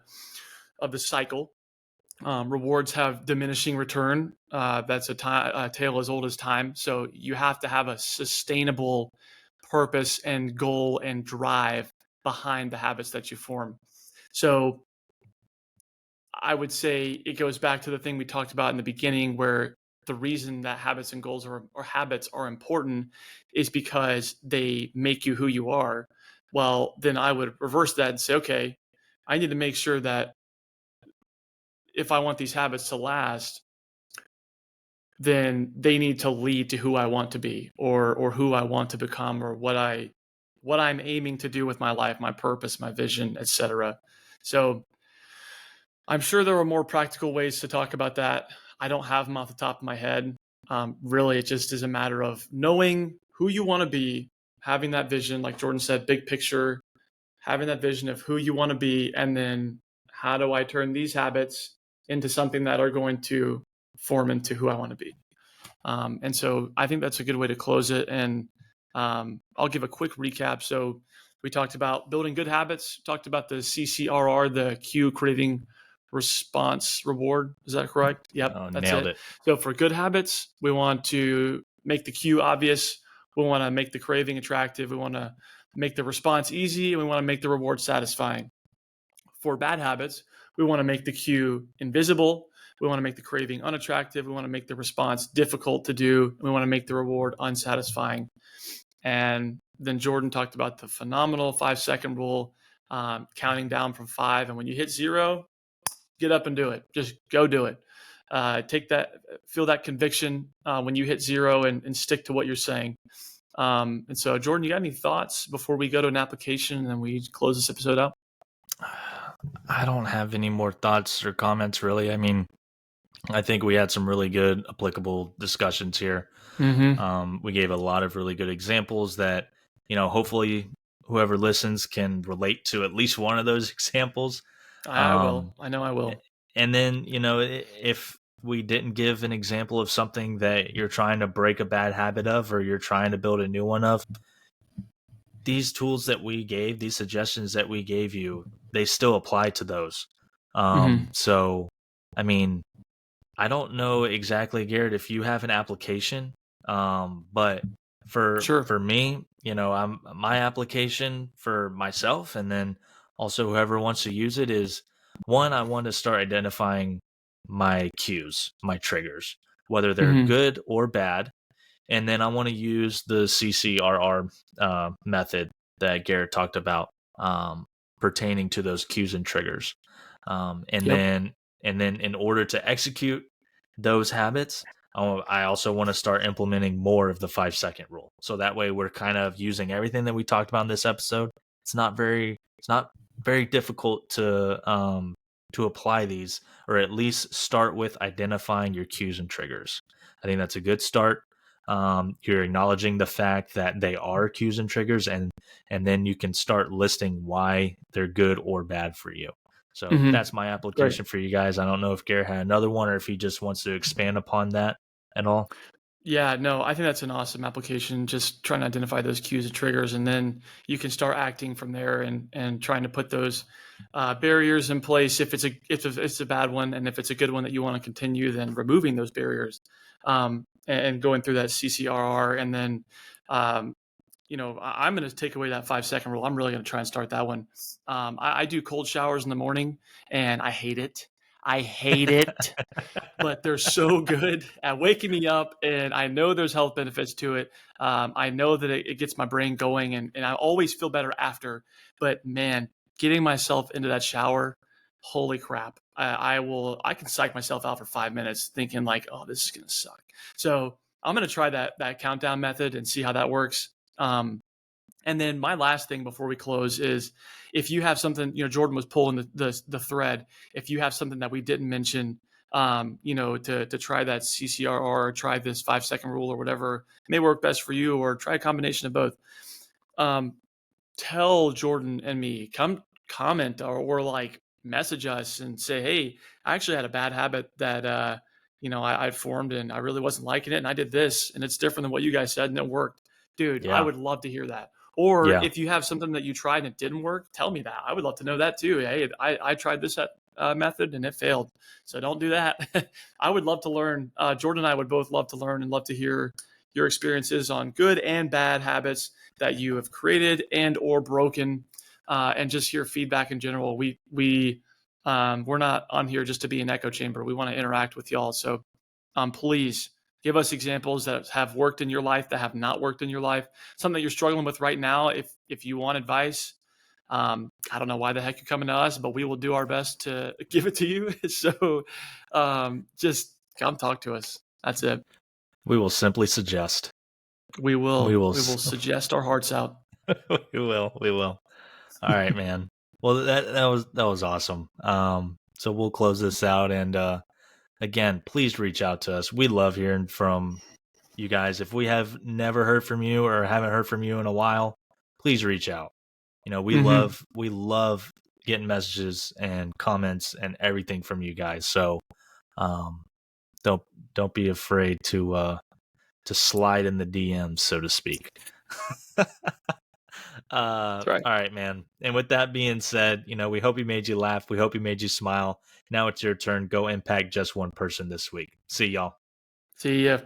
cycle. Rewards have diminishing return. That's a tale as old as time. So you have to have a sustainable purpose and goal and drive behind the habits that you form. So I would say it goes back to the thing we talked about in the beginning, where the reason that habits and goals or habits are important is because they make you who you are. Well, then I would reverse that and say, okay, I need to make sure that if I want these habits to last, then they need to lead to who I want to be or who I want to become or what I'm aiming to do with my life, my purpose, my vision, etc. So I'm sure there are more practical ways to talk about that. I don't have them off the top of my head. Really, it just is a matter of knowing who you want to be, having that vision, like Jordan said, big picture, having that vision of who you want to be, and then how do I turn these habits into something that are going to form into who I want to be. And so I think that's a good way to close it. And I'll give a quick recap. So we talked about building good habits, talked about the CCRR, the cue craving response reward. Is that correct? Yep,
oh,
that's
nailed
it.
it.
So for good habits, we want to make the cue obvious. We want to make the craving attractive. We want to make the response easy. And we want to make the reward satisfying. For bad habits, we want to make the cue invisible. We want to make the craving unattractive. We want to make the response difficult to do. We want to make the reward unsatisfying. And then Jordan talked about the phenomenal 5-second rule, counting down from 5. And when you hit 0, get up and do it. Just go do it. Feel that conviction when you hit 0 and stick to what you're saying. And so, Jordan, you got any thoughts before we go to an application and then we close this episode out?
I don't have any more thoughts or comments, really. I mean, I think we had some really good applicable discussions here.
Mm-hmm.
We gave a lot of really good examples that, hopefully whoever listens can relate to at least one of those examples.
I
Um,
will. I know I will.
and then, if we didn't give an example of something that you're trying to break a bad habit of, or you're trying to build a new one of, these tools that we gave, these suggestions that we gave you, they still apply to those.
Mm-hmm.
So, I mean, I don't know exactly, Garrett, if you have an application, but
Sure.
for me, my application for myself, and then also whoever wants to use it, is One, I want to start identifying my cues, my triggers, whether they're
Mm-hmm.
good or bad. And then I want to use the CCRR method that Garrett talked about, pertaining to those cues and triggers. And
Yep.
then in order to execute those habits, I also want to start implementing more of the 5 second rule. So that way we're kind of using everything that we talked about in this episode. It's not very difficult to apply these, or at least start with identifying your cues and triggers. I think that's a good start. You're acknowledging the fact that they are cues and triggers, and then you can start listing why they're good or bad for you. So
Mm-hmm.
that's my
Great.
application for you guys. I don't know if Garrett had another one or if he just wants to expand upon that at all.
Yeah, no, I think that's an awesome application. Just trying to identify those cues and triggers, and then you can start acting from there and trying to put those barriers in place. If it's a bad one, and if it's a good one that you want to continue, then removing those barriers, and going through that CCRR, and then um, I'm going to take away that 5 second rule. I'm really going to try and start that one. I do cold showers in the morning, and I hate it. I hate it, but they're so good at waking me up, and I know there's health benefits to it. I know that it gets my brain going, and I always feel better after. But man, getting myself into that shower, holy crap! I can psych myself out for 5 minutes thinking like, oh, this is gonna suck. So I'm gonna try that countdown method and see how that works. And then my last thing before we close is, if you have something, Jordan was pulling the thread. If you have something that we didn't mention, to try that CCRR, or try this 5 second rule, or whatever may work best for you, or try a combination of both. Um, Tell Jordan and me, come comment, or like message us and say, hey, I actually had a bad habit that I'd formed, and I really wasn't liking it, and I did this, and it's different than what you guys said, and it worked. Dude, I
Yeah.
would love to hear that. Or
Yeah.
if you have something that you tried and it didn't work, tell me that. I would love to know that too. Hey, I tried this method and it failed, so don't do that. I would love to learn. Jordan and I would both love to learn and love to hear your experiences on good and bad habits that you have created and or broken, and just hear feedback in general. We're not on here just to be an echo chamber. We want to interact with y'all. So please give us examples that have worked in your life, that have not worked in your life, something that you're struggling with right now. If you want advice, I don't know why the heck you're coming to us, but we will do our best to give it to you. So just come talk to us. That's it.
We will simply suggest.
We
We
will
will.
we will suggest our hearts out.
We will. We will. All right, man. Well, that was awesome. So we'll close this out, and again, please reach out to us. We love hearing from you guys. If we have never heard from you or haven't heard from you in a while, please reach out. We
Mm-hmm.
love getting messages and comments and everything from you guys. So um, don't don't be afraid to slide in the DMs, so to speak.
That's right.
All right, man. And with that being said, we hope we made you laugh. We hope we made you smile. Now it's your turn. Go impact just one person this week. See y'all.
See ya.